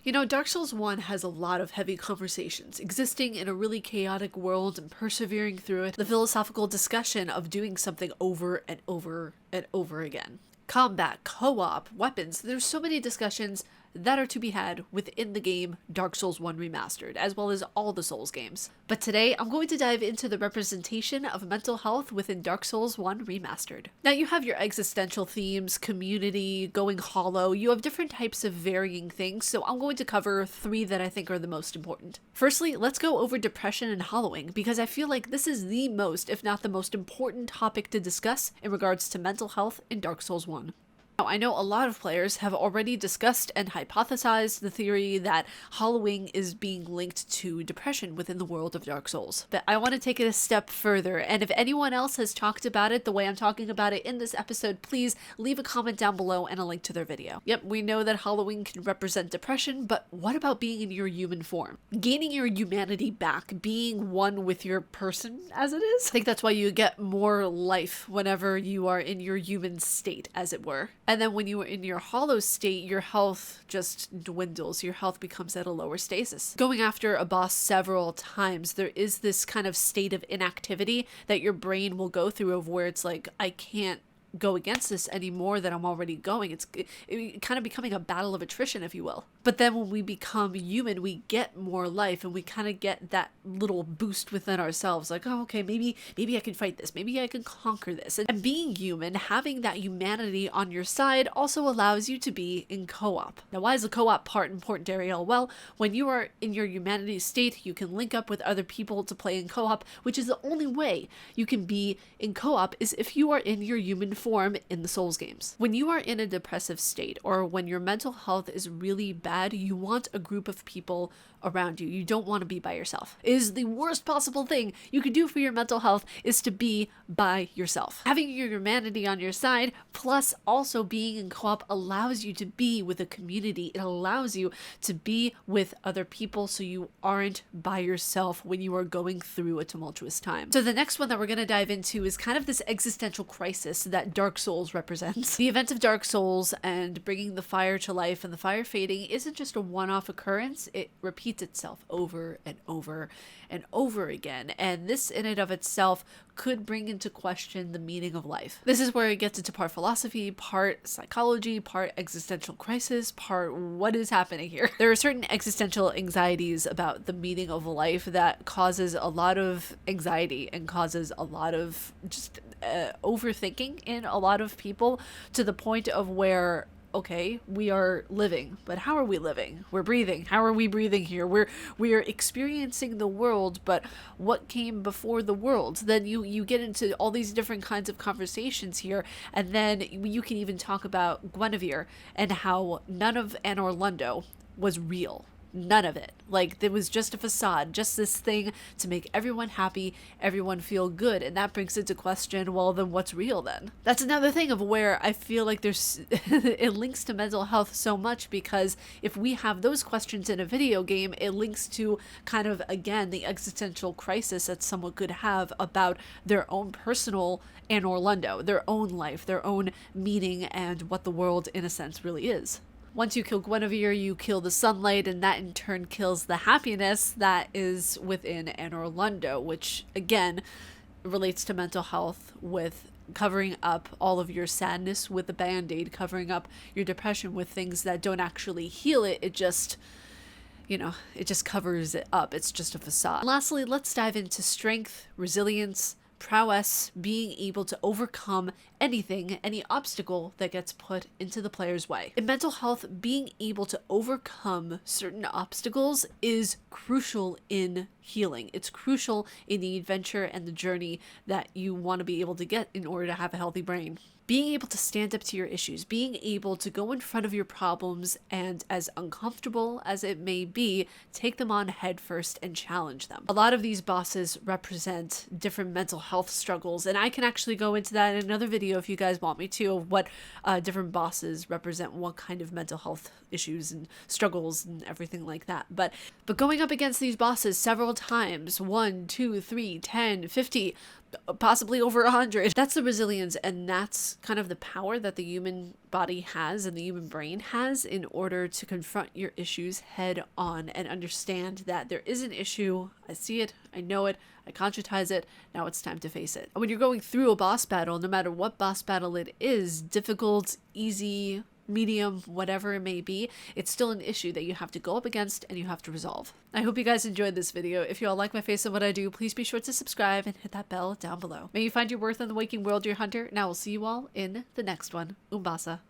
You know, Dark Souls 1 has a lot of heavy conversations, existing in a really chaotic world and persevering through it, the philosophical discussion of doing something over and over and over again. Combat, co-op, weapons, there's so many discussions that are to be had within the game Dark Souls 1 Remastered, as well as all the Souls games. But today, I'm going to dive into the representation of mental health within Dark Souls 1 Remastered. Now, you have your existential themes, community, going hollow, you have different types of varying things, so I'm going to cover 3 that I think are the most important. Firstly, let's go over depression and hollowing, because I feel like this is the most, if not the most important topic to discuss in regards to mental health in Dark Souls 1. Now, I know a lot of players have already discussed and hypothesized the theory that hollowing is being linked to depression within the world of Dark Souls. But I want to take it a step further, and if anyone else has talked about it the way I'm talking about it in this episode, please leave a comment down below and a link to their video. Yep, we know that hollowing can represent depression, but what about being in your human form? Gaining your humanity back, being one with your person as it is? I think that's why you get more life whenever you are in your human state, as it were. And then when you are in your hollow state, your health just dwindles. Your health becomes at a lower stasis. Going after a boss several times, there is this kind of state of inactivity that your brain will go through of where it's like, I can't go against this any more than I'm already going. It's kind of becoming a battle of attrition, if you will. But then when we become human, we get more life and we kind of get that little boost within ourselves. Like, oh, okay, maybe I can fight this. Maybe I can conquer this. And being human, having that humanity on your side also allows you to be in co-op. Now, why is the co-op part important, Ariel? Well, when you are in your humanity state, you can link up with other people to play in co-op, which is the only way you can be in co-op is if you are in your human form in the Souls games. When you are in a depressive state or when your mental health is really bad, you want a group of people around you. You don't want to be by yourself. It is the worst possible thing you could do for your mental health is to be by yourself. Having your humanity on your side, plus also being in co-op allows you to be with a community. It allows you to be with other people so you aren't by yourself when you are going through a tumultuous time. So the next one that we're going to dive into is kind of this existential crisis that Dark Souls represents. The event of Dark Souls and bringing the fire to life and the fire fading isn't just a one-off occurrence. It repeats itself over and over and over again, and this in and of itself could bring into question the meaning of life. This is where it gets into part philosophy, part psychology, part existential crisis, part what is happening here. There are certain existential anxieties about the meaning of life that causes a lot of anxiety and causes a lot of just overthinking in a lot of people, to the point of where, okay, we are living, but how are we living? We're breathing. How are we breathing here? We're experiencing the world, but what came before the world? Then you get into all these different kinds of conversations here, and then you can even talk about Guinevere and how none of Anor Londo was real. None of it. Like, there was just a facade, just this thing to make everyone happy, everyone feel good, and that brings into question, well, then what's real then? That's another thing of where I feel like there's it links to mental health so much, because if we have those questions in a video game, it links to kind of, again, the existential crisis that someone could have about their own personal Anor Londo, their own life, their own meaning, and what the world, in a sense, really is. Once you kill Guinevere, you kill the sunlight, and that in turn kills the happiness that is within Anor Londo, which again relates to mental health, with covering up all of your sadness with a band-aid, covering up your depression with things that don't actually heal it. It just, it just covers it up. It's just a facade. Lastly, let's dive into strength, resilience, prowess, being able to overcome anything, any obstacle that gets put into the player's way. In mental health, being able to overcome certain obstacles is crucial in healing. It's crucial in the adventure and the journey that you want to be able to get in order to have a healthy brain. Being able to stand up to your issues, being able to go in front of your problems and, as uncomfortable as it may be, take them on head first and challenge them. A lot of these bosses represent different mental health struggles, and I can actually go into that in another video if you guys want me to, of what different bosses represent what kind of mental health issues and struggles and everything like that. But going up against these bosses several times, 1, 2, 3, 10, 50, possibly over 100. That's the resilience, and that's kind of the power that the human body has and the human brain has in order to confront your issues head on and understand that there is an issue. I see it, I know it, I conscientize it, now it's time to face it. And when you're going through a boss battle, no matter what boss battle it is, difficult, easy, medium, whatever it may be, it's still an issue that you have to go up against and you have to resolve. I hope you guys enjoyed this video. If you all like my face and what I do, please be sure to subscribe and hit that bell down below. May you find your worth in the waking world, your hunter, and I will see you all in the next one. Umbasa.